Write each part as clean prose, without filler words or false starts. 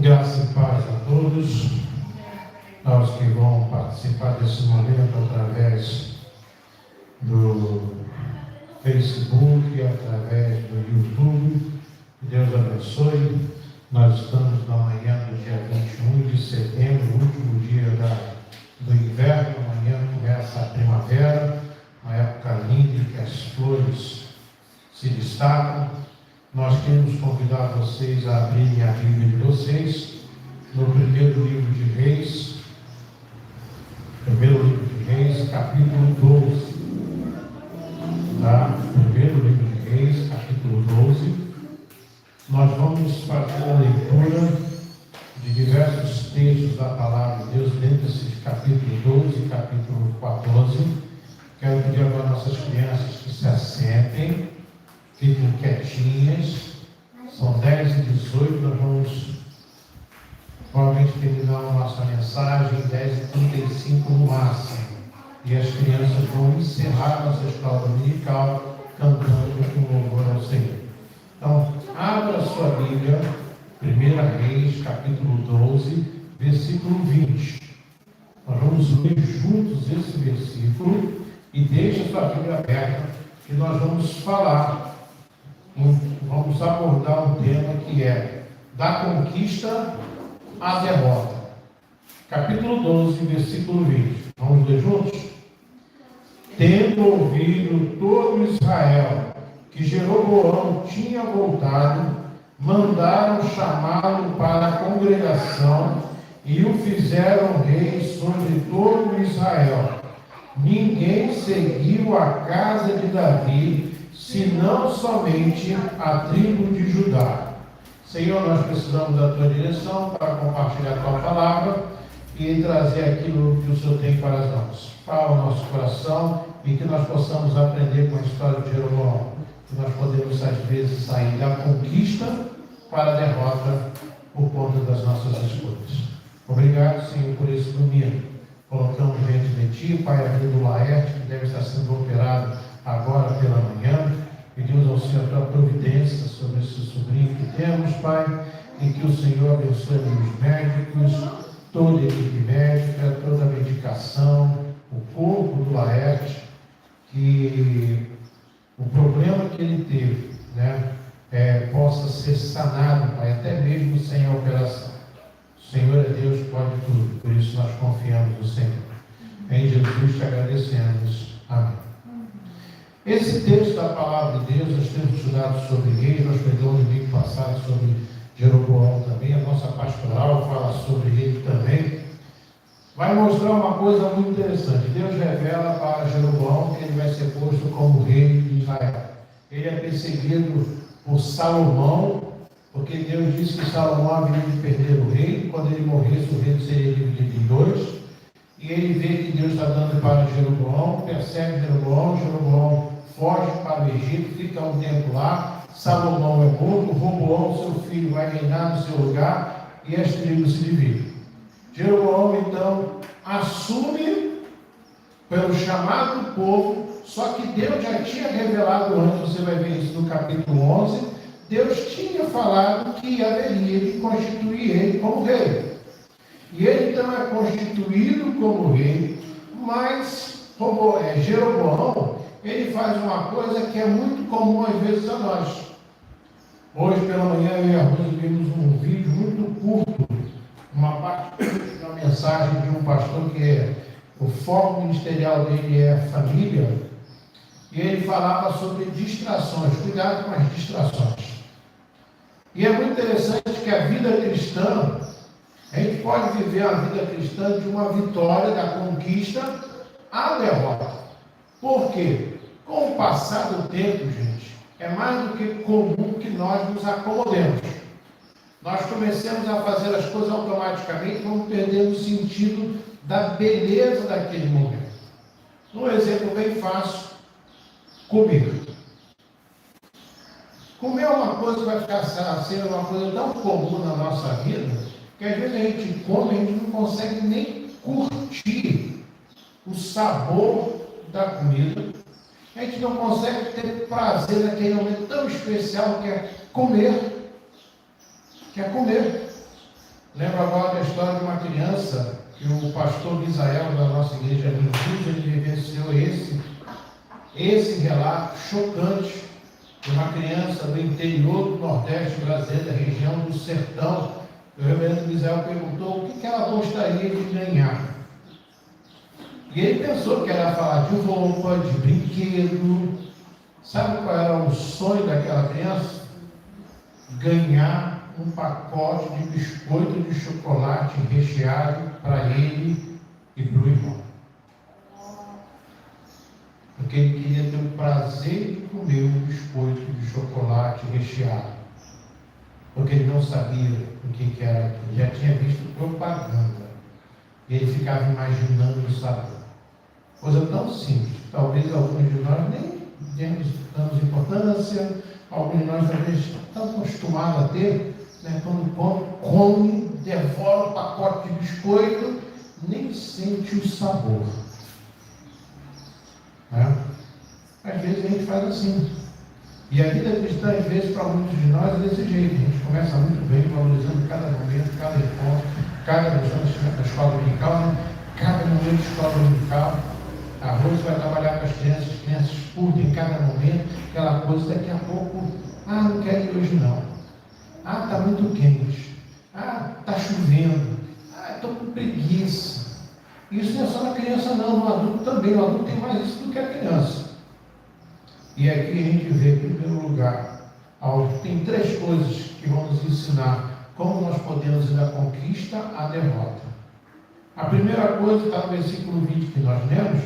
Graça e paz a todos, aos que vão participar desse momento através do Facebook, através do YouTube. Que Deus abençoe. Nós estamos na manhã do dia 21 de setembro, último dia do inverno. Amanhã começa a primavera, uma época linda em que as flores se destacam. Nós queremos convidar vocês a abrirem a Bíblia de vocês no primeiro livro de Reis, capítulo 12. Tá? Primeiro livro de Reis, capítulo 12. Nós vamos fazer a leitura de diversos textos da palavra de Deus dentro desse capítulo 12 e capítulo 14. Quero pedir agora às nossas crianças que se assentem, fiquem quietinhas. São 10h18, nós vamos provavelmente terminar a nossa mensagem 10h35 no máximo. E as crianças vão encerrar a nossa escola dominical cantando um louvor ao Senhor. Então, abra a sua Bíblia, 1 Reis, capítulo 12, versículo 20. Nós vamos ler juntos esse versículo e deixe a sua Bíblia aberta, que nós vamos falar, vamos abordar um tema que é da conquista à derrota. Capítulo 12, versículo 20. Vamos ler juntos? Tendo ouvido todo Israel que Jeroboão tinha voltado, mandaram chamá-lo para a congregação e o fizeram rei sobre todo Israel. Ninguém seguiu a casa de Davi, senão somente a tribo de Judá. Senhor, nós precisamos da Tua direção para compartilhar a Tua palavra e trazer aquilo que o Senhor tem para nós. Fala o nosso coração e que nós possamos aprender com a história de Jeroboão. Que nós podemos, às vezes, sair da conquista para a derrota por conta das nossas escolhas. Obrigado, Senhor, por esse domingo. Colocamos diante de Ti, Pai, a vida do Laerte, que deve estar sendo operado agora pela manhã. Pedimos ao Senhor a Tua providência sobre esse sobrinho que temos, Pai, e que o Senhor abençoe os médicos, toda a equipe médica, toda a medicação, o corpo do Laerte, que o problema que ele teve, possa ser sanado, Pai, até mesmo sem a operação. O Senhor é Deus, pode tudo, por isso nós confiamos no Senhor. Em Jesus te agradecemos. Amém. Esse texto da palavra de Deus, nós temos estudado sobre reis, nós pegamos no domingo passado sobre Jeroboão também, a nossa pastoral fala sobre ele também. Vai mostrar uma coisa muito interessante. Deus revela para Jeroboão que ele vai ser posto como rei de Israel. Ele é perseguido por Salomão, porque Deus disse que Salomão haveria de perder o reino. Quando ele morresse, o reino seria dividido em dois. E ele vê que Deus está dando para Jeroboão, persegue Jeroboão foge para o Egito, fica um tempo lá. Salomão é morto, Roboão, seu filho, vai reinar no seu lugar e as tribos se dividem. Jeroboão, então, assume pelo chamado do povo, só que Deus já tinha revelado antes, você vai ver isso no capítulo 11, Deus tinha falado que haveria de constituir ele como rei. E ele, então, é constituído como rei, mas Jeroboão, ele faz uma coisa que é muito comum às vezes a nós. Hoje pela manhã eu e a Rosa vimos um vídeo muito curto, uma parte da mensagem de um pastor que o foco ministerial dele é a família, e ele falava sobre distrações, cuidado com as distrações. E é muito interessante que a vida cristã, a gente pode viver a vida cristã de uma vitória, da conquista à derrota. Por quê? Com o passar do tempo, gente, é mais do que comum que nós nos acomodemos. Nós começamos a fazer as coisas automaticamente, vamos perdendo o sentido da beleza daquele momento. Um exemplo bem fácil: comer. Comer é uma coisa que vai ficar sendo uma coisa tão comum na nossa vida, que às vezes a gente come e a gente não consegue nem curtir o sabor da comida. A gente não consegue ter prazer naquele momento tão especial que é comer. Lembro agora da história de uma criança que o pastor Misael da nossa igreja ele vivenciou esse relato chocante de uma criança do interior do Nordeste brasileiro, da região do Sertão. O reverendo Misael perguntou o que ela gostaria de ganhar. E ele pensou que era falar de roupa, de brinquedo. Sabe qual era o sonho daquela criança? Ganhar um pacote de biscoito de chocolate recheado para ele e para o irmão. Porque ele queria ter o prazer de comer um biscoito de chocolate recheado. Porque ele não sabia o que era aquilo. Já tinha visto propaganda. E ele ficava imaginando o sabor. Coisa tão simples. Talvez alguns de nós nem damos importância. Alguns de nós talvez estão acostumados a ter, né, quando come, devora um pacote de biscoito, nem sente o sabor. Né? Às vezes a gente faz assim. E a vida cristã, às vezes, para muitos de nós, é desse jeito. A gente começa muito bem, valorizando cada momento, cada encontro, cada lição da escola dominical, né? Cada momento de escola dominical. A Rose vai trabalhar com as crianças curtem cada momento, aquela coisa, daqui a pouco, não quero ir hoje não. Está muito quente. Está chovendo. Estou com preguiça. Isso não é só na criança não, no adulto também. O adulto tem mais isso do que a criança. E aqui a gente vê, em primeiro lugar, tem três coisas que vão nos ensinar como nós podemos ir da conquista à derrota. A primeira coisa está no versículo 20 que nós lemos,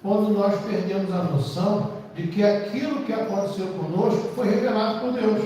quando nós perdemos a noção de que aquilo que aconteceu conosco foi revelado por Deus.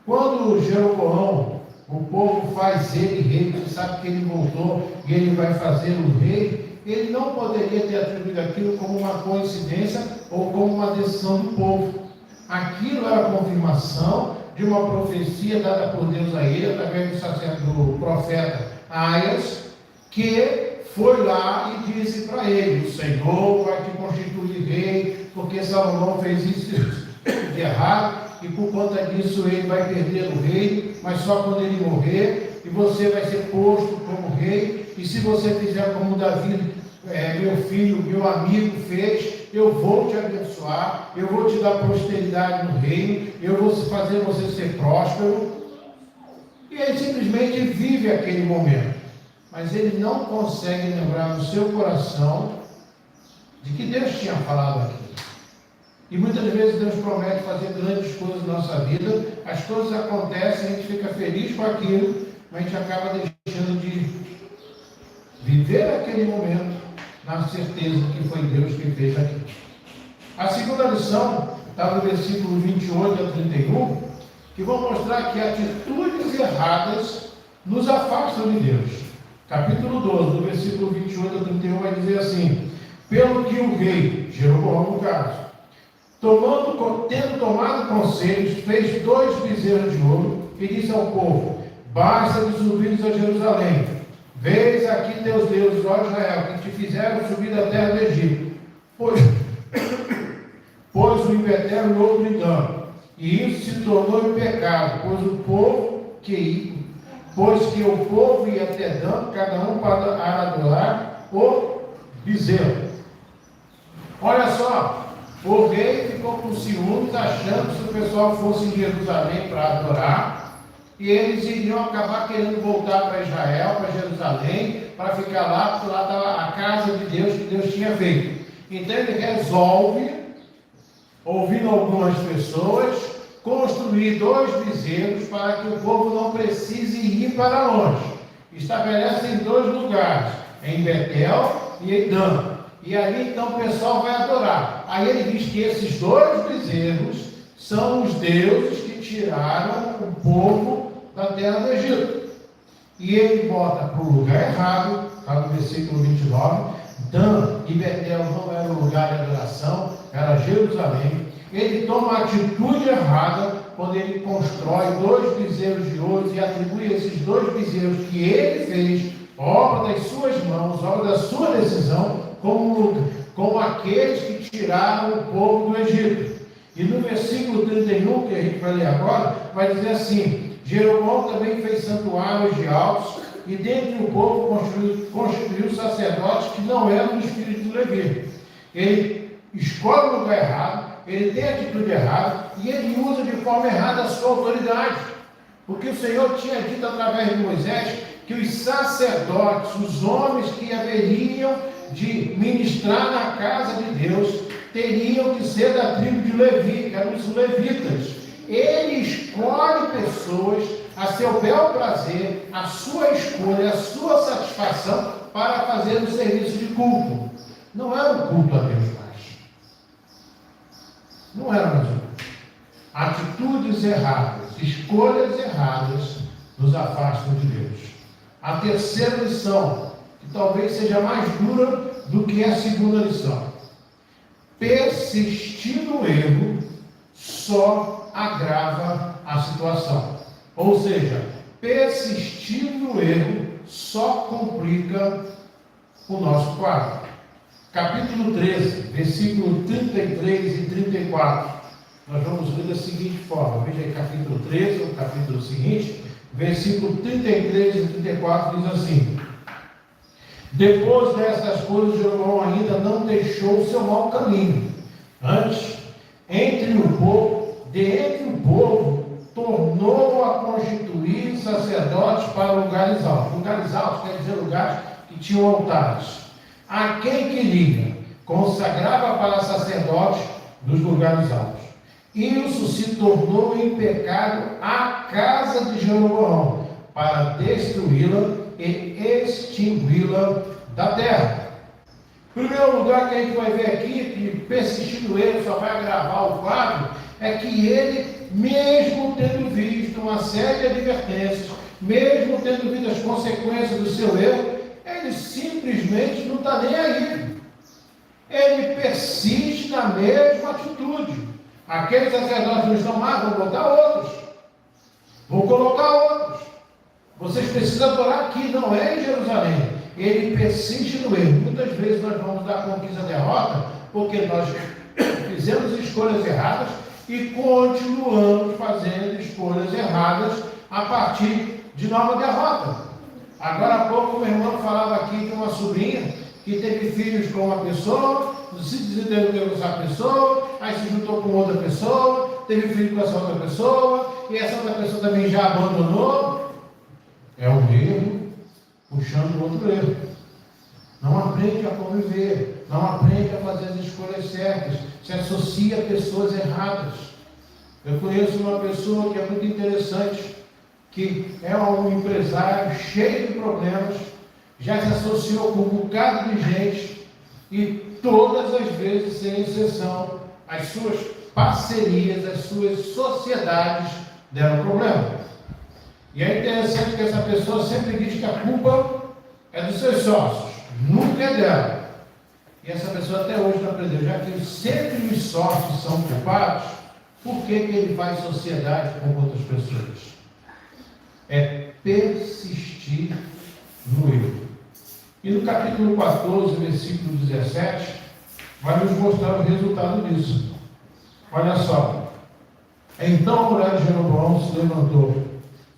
Quando Jeroboão, o povo faz ele rei, que sabe que ele voltou e ele vai fazer o rei, ele não poderia ter atribuído aquilo como uma coincidência ou como uma decisão do povo. Aquilo era a confirmação de uma profecia dada por Deus a ele, através do profeta Aias, que foi lá e disse para ele: o Senhor vai te constituir rei, porque Salomão fez isso de errado, e por conta disso ele vai perder o reino, mas só quando ele morrer, e você vai ser posto como rei, e se você fizer como Davi, meu filho, meu amigo fez, eu vou te abençoar, eu vou te dar prosperidade no reino, eu vou fazer você ser próspero. E ele simplesmente vive aquele momento, mas ele não consegue lembrar no seu coração de que Deus tinha falado aquilo. E muitas vezes Deus promete fazer grandes coisas na nossa vida, as coisas acontecem, a gente fica feliz com aquilo, mas a gente acaba deixando de viver aquele momento na certeza que foi Deus que fez aquilo. A segunda lição está no versículo 28 a 31, que vão mostrar que atitudes erradas nos afastam de Deus. Capítulo 12, do versículo 28 a 31, vai dizer assim: pelo que o rei, Jeroboão no caso, tendo tomado conselhos, fez 2 bezerros de ouro e disse ao povo: basta de subires a Jerusalém. Vês aqui teus deuses, ó Israel, que te fizeram subir da terra do Egito. Pois o impeteram e outro engano. E isso se tornou em pecado, pois que o povo ia até Dan, cada um para adorar o bezerro. Olha só, o rei ficou com ciúmes, achando que se o pessoal fosse em Jerusalém para adorar, e eles iriam acabar querendo voltar para Israel, para Jerusalém, para ficar lá, porque lá estava a casa de Deus que Deus tinha feito. Então ele resolve, ouvindo algumas pessoas, construir 2 bezerros para que o povo não precise ir para longe. Estabelece em 2 lugares, em Betel e em Dan. E ali então o pessoal vai adorar. Aí ele diz que esses 2 bezerros são os deuses que tiraram o povo da terra do Egito. E ele bota para o lugar errado, está no versículo 29, Dan e Betel não era o lugar de adoração, era Jerusalém. Ele toma a atitude errada quando ele constrói 2 bezerros de ouro e atribui esses 2 bezerros que ele fez, obra das suas mãos, obra da sua decisão, como aqueles que tiraram o povo do Egito. E no versículo 31, que a gente vai ler agora, vai dizer assim: Jeroboão também fez santuários de altos, e dentre o povo constituiu sacerdotes que não eram do espírito de Levi. Ele escolhe o lugar errado, ele tem a atitude errada, e ele usa de forma errada a sua autoridade. Porque o Senhor tinha dito através de Moisés que os sacerdotes, os homens que haveriam de ministrar na casa de Deus, teriam que ser da tribo de Levi, que eram os levitas. Ele escolhe pessoas a seu bel prazer, a sua escolha, a sua satisfação para fazer o serviço de culto. Não era um culto a Deus mais. Não era mais um culto. Atitudes erradas, escolhas erradas nos afastam de Deus. A terceira lição, que talvez seja mais dura do que a segunda lição: persistir no erro só agrava a situação. Ou seja, persistir no erro só complica o nosso quadro. Capítulo 13, versículo 33 e 34. Nós vamos ler da seguinte forma. Veja aí, capítulo 13, o capítulo seguinte, versículo 33 e 34 diz assim: depois destas coisas, Jeroboão ainda não deixou o seu mau caminho. Antes, de entre o povo, tornou a constituir sacerdotes para lugares altos. Lugares altos quer dizer lugares que tinham altares. A quem queria, consagrava para sacerdotes dos lugares altos. Isso se tornou em pecado a casa de Jeroboão, para destruí-la e extingui-la da terra. Primeiro lugar que a gente vai ver aqui, que persistindo ele só vai agravar o quadro, é que ele, mesmo tendo visto uma série de advertências, mesmo tendo visto as consequências do seu erro, ele simplesmente não está nem aí. Ele persiste na mesma atitude. Aqueles sacerdotes não estão mais, vão botar outros. Vão colocar outros. Vocês precisam adorar aqui, não é em Jerusalém. Ele persiste no erro. Muitas vezes nós vamos dar conquista à derrota, porque nós fizemos escolhas erradas e continuamos fazendo escolhas erradas a partir de nova derrota. Agora há pouco meu irmão falava aqui de uma sobrinha que teve filhos com uma pessoa, se desentendeu com essa pessoa, aí se juntou com outra pessoa, teve filho com essa outra pessoa, e essa outra pessoa também já abandonou. É um erro puxando outro erro. Não aprende a conviver, não aprende a fazer as escolhas certas, se associa a pessoas erradas. Eu conheço uma pessoa que é muito interessante, que é um empresário cheio de problemas, já se associou com um bocado de gente e todas as vezes, sem exceção, as suas parcerias, as suas sociedades deram problema. E é interessante que essa pessoa sempre diz que a culpa é dos seus sócios, nunca é dela. E essa pessoa até hoje não aprendeu, já que sempre os sócios são culpados, por que ele faz sociedade com outras pessoas? É persistir no erro. E no capítulo 14, versículo 17, vai nos mostrar o resultado disso. Olha só. Então a mulher de Jeroboão se levantou,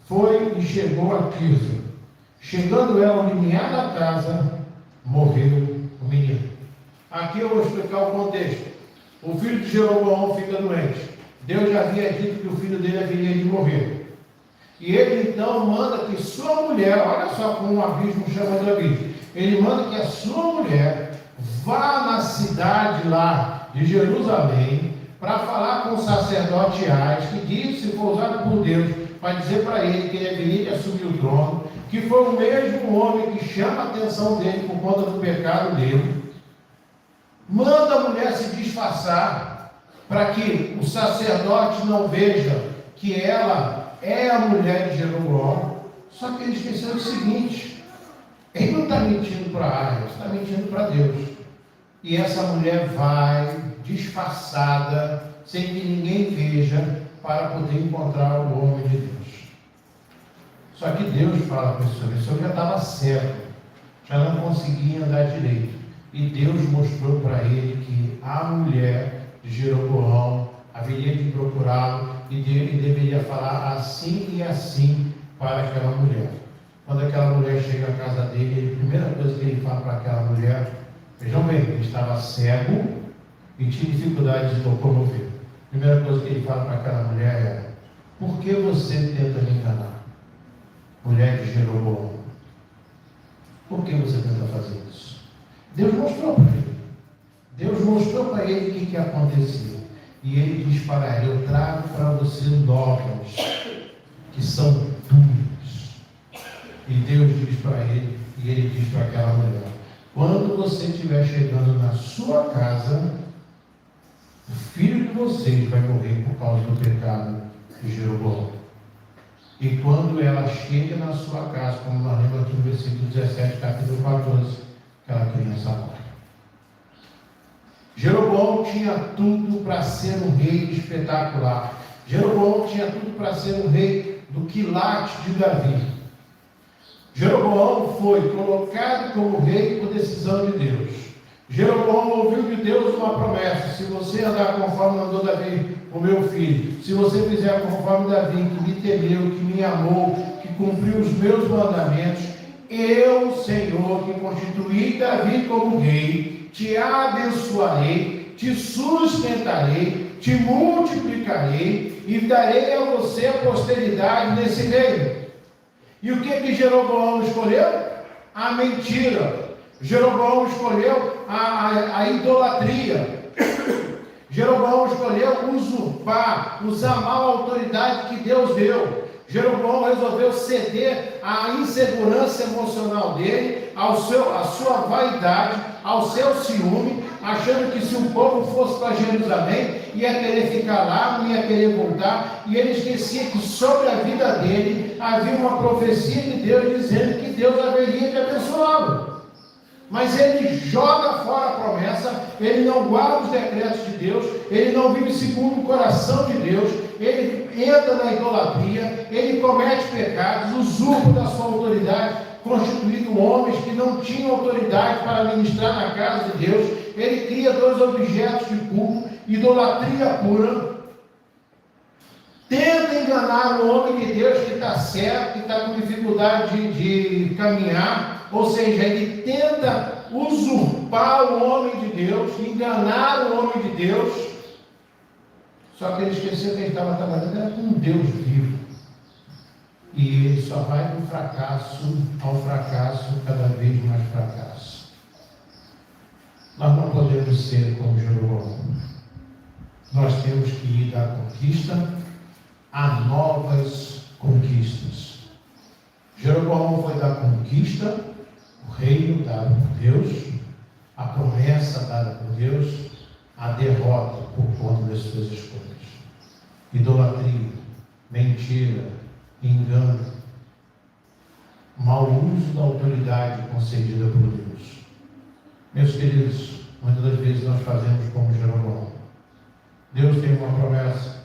foi e chegou a Tirza. Chegando ela ao limiar da casa, morreu o menino. Aqui eu vou explicar o contexto. O filho de Jeroboão fica doente. Deus já havia dito que o filho dele haveria de morrer. E ele então manda que sua mulher, olha só como um abismo chama de abismo, ele manda que a sua mulher vá na cidade lá de Jerusalém para falar com o sacerdote Ás, que disse, se for usado por Deus, para dizer para ele que ele haveria de assumir o trono, que foi o mesmo homem que chama a atenção dele por conta do pecado dele. Manda a mulher se disfarçar para que o sacerdote não veja que ela é a mulher de Jeroboão. Só que ele esqueceu o seguinte: ele não está mentindo para Ás, está mentindo para Deus. E essa mulher vai disfarçada, sem que ninguém veja, para poder encontrar o homem de Deus. Só que Deus fala para esse homem já estava cego, já não conseguia andar direito. E Deus mostrou para ele que a mulher de Jeroboão haveria de procurá-lo e ele deveria falar assim e assim para aquela mulher. Quando aquela mulher chega à casa dele, a primeira coisa que ele fala para aquela mulher, vejam bem, ele estava cego e tinha dificuldade de locomover. A primeira coisa que ele fala para aquela mulher é: por que você tenta me enganar? Mulher de Jeroboão, por que você tenta fazer isso? Deus mostrou para ele. Deus mostrou para ele o que aconteceu. E ele diz para ela: eu trago para você novas, que são duras. E Deus diz para ele, e ele diz para aquela mulher: quando você estiver chegando na sua casa, o filho de vocês vai morrer por causa do pecado de Jeroboão. E quando ela chega na sua casa, como nós lemos aqui no versículo 17, capítulo 14, aquela criança morre. Jeroboão tinha tudo para ser um rei espetacular. Jeroboão tinha tudo para ser um rei do quilate de Davi. Jeroboão foi colocado como rei por decisão de Deus. Jeroboão ouviu de Deus uma promessa: se você andar conforme andou Davi, o meu filho, se você fizer conforme Davi, que me temeu, que me amou, que cumpriu os meus mandamentos, eu, Senhor, que constituí Davi como rei, te abençoarei, te sustentarei, te multiplicarei e darei a você a posteridade nesse reino. E o que Jeroboão escolheu? A mentira. Jeroboão escolheu a idolatria. Jeroboão escolheu usurpar, usar mal a autoridade que Deus deu. Jeroboão resolveu ceder à insegurança emocional dele, à sua vaidade, ao seu ciúme, achando que se o povo fosse para Jerusalém, ia querer ficar lá, não ia querer voltar, e ele esquecia que sobre a vida dele havia uma profecia de Deus dizendo que Deus haveria de abençoá-lo. Mas ele joga fora a promessa, ele não guarda os decretos de Deus, ele não vive segundo o coração de Deus, ele entra na idolatria, ele comete pecados, usurpa da sua autoridade, constituindo homens que não tinham autoridade para ministrar na casa de Deus. Ele cria dois objetos de culto, idolatria pura, tenta enganar o homem de Deus que está certo, que está com dificuldade de caminhar, ou seja, ele tenta usurpar o homem de Deus, enganar o homem de Deus, só que ele esqueceu que ele estava trabalhando era com um Deus vivo, e ele só vai do fracasso ao fracasso, cada vez mais fracasso. Nós não podemos ser como Jeroboão. Nós temos que ir da conquista a novas conquistas. Jeroboão foi da conquista, o reino dado por Deus, a promessa dada por Deus, a derrota por conta das suas escolhas. Idolatria, mentira, engano, mau uso da autoridade concedida por Deus. Meus queridos, muitas das vezes nós fazemos como Jeroboão. Deus tem uma promessa,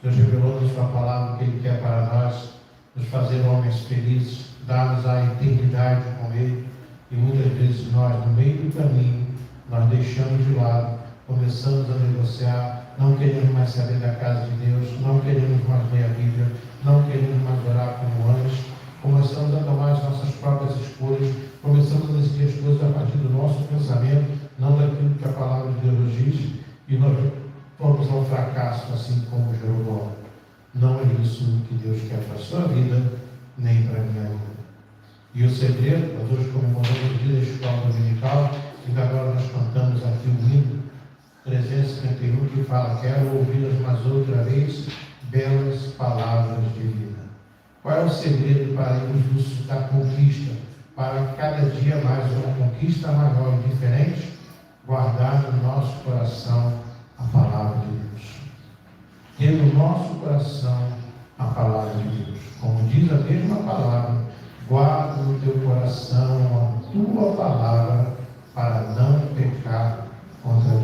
Deus revelou na sua palavra o que Ele quer para nós, nos fazer homens felizes, dar-nos a eternidade com Ele, e muitas vezes nós, no meio do caminho, nós deixamos de lado, começamos a negociar, não queremos mais saber da casa de Deus, não queremos mais ler a Bíblia, não queremos mais orar como antes, começamos a tomar as nossas próprias escolhas, começamos a decidir as coisas a partir do nosso pensamento, não daquilo que a palavra de Deus diz, e nós vamos ao fracasso, assim como Jeroboão. Não é isso que Deus quer para a sua vida, nem para a minha vida. E o segredo, nós hoje comemoramos o dia da escola dominical, e agora nós cantamos aqui o hino 351, que fala: quero ouvi-las mais outra vez, belas palavras de vida. Qual é o segredo para irmos da conquista, para cada dia mais uma conquista maior e diferente? Guardar no nosso coração a palavra de Deus. Ter no nosso coração a palavra de Deus. Como diz a mesma palavra, guarda no teu coração a tua palavra para não pecar contra